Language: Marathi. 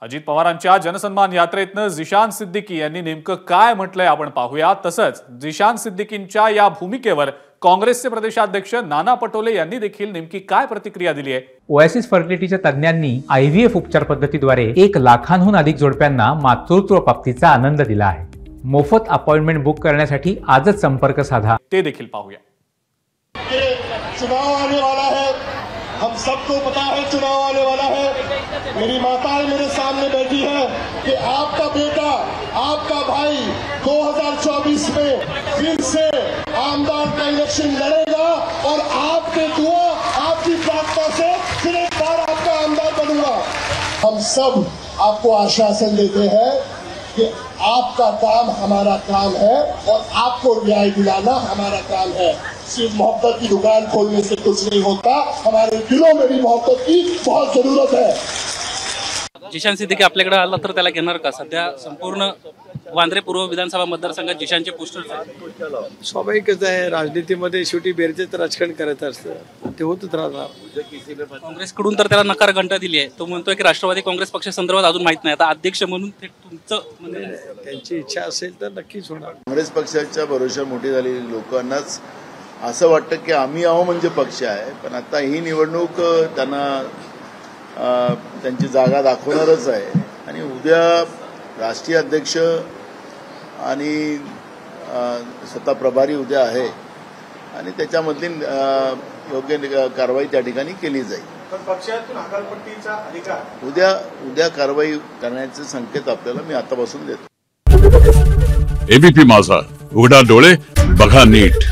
अजित पवारांच्या जनसन्मान यात्रेतनं जिशान सिद्दीकी यांनी नेमकं काय म्हटलंय आपण पाहूया। तसंच जिशान सिद्दीकींच्या या भूमिकेवर काँग्रेसचे प्रदेशाध्यक्ष नाना पटोले यांनी देखील नेमकी काय प्रतिक्रिया दिली आहे। ओएसिस फर्टिलिटीच्या तज्ञांनी आयव्हीएफ उपचार पद्धतीद्वारे 1 लाखांहून अधिक जोडप्यांना मातृत्व प्राप्तीचा आनंद दिला आहे। मोफत अपॉइंटमेंट बुक करण्यासाठी आजच संपर्क साधा। ते देखील पाहूया। चुनाव आने वाला है, हम सबको पता है चुनाव आने वाला है। मेरी माताएं मेरे सामने बैठी है कि आपका बेटा, आपका भाई 2024 में फिर से आमदार का इलेक्शन लड़ेगा और आपके दुआ, आपकी प्रार्थना से फिर एक बार आपका आमदार बनूंगा। हम सब आपको आश्वासन देते हैं कि आपका काम हमारा काम है और आपको न्याय दिलाना हमारा काम है। सिर्फ मोहब्बत की दुकान खोलने से कुछ नहीं होता, हमारे दिलों में भी मोहब्बत की बहुत जरूरत है। जिशान सिद्दीकी आपल्याकडे आला तर त्याला घेणार का? सध्या संपूर्ण वांद्रे पूर्व विधानसभा मतदारसंघात जिशानचे पोस्टर्स आहेत। स्वाभाविकच आहे, राजनीतीमध्ये शेवटी बेरजेच राजकारण करायचं असतं, ते होतच राहणार। काँग्रेसकडून तर त्याला नकार घंटा दिली आहे। तो म्हणतोय की राष्ट्रवादी काँग्रेस पक्षासंदर्भात अजून माहित नाही, आता अध्यक्ष म्हणून ते तुमचं म्हणजे त्यांची इच्छा असेल तर नक्कीच होणार। काँग्रेस पक्षाच्या भरोश्यावर मोठी झालेली लोकांनाच असं वाटतं की आम्ही आहो म्हणजे पक्ष आहे, पण आता ही निवडणूक त्यांना त्यांची जागा दाखवणारच आहे। आणि उद्या राष्ट्रीय अध्यक्ष आणि स्वतः प्रभारी उद्या आहे आणि त्याच्यामधली योग्य कारवाई त्या ठिकाणी केली जाईल। पण पक्षातून हकालपट्टीचा अधिकार उद्या कारवाई करण्याचे संकेत आपल्याला मी आतापासून देतो। एबीपी माझा, उघडा डोळे बघा नीट।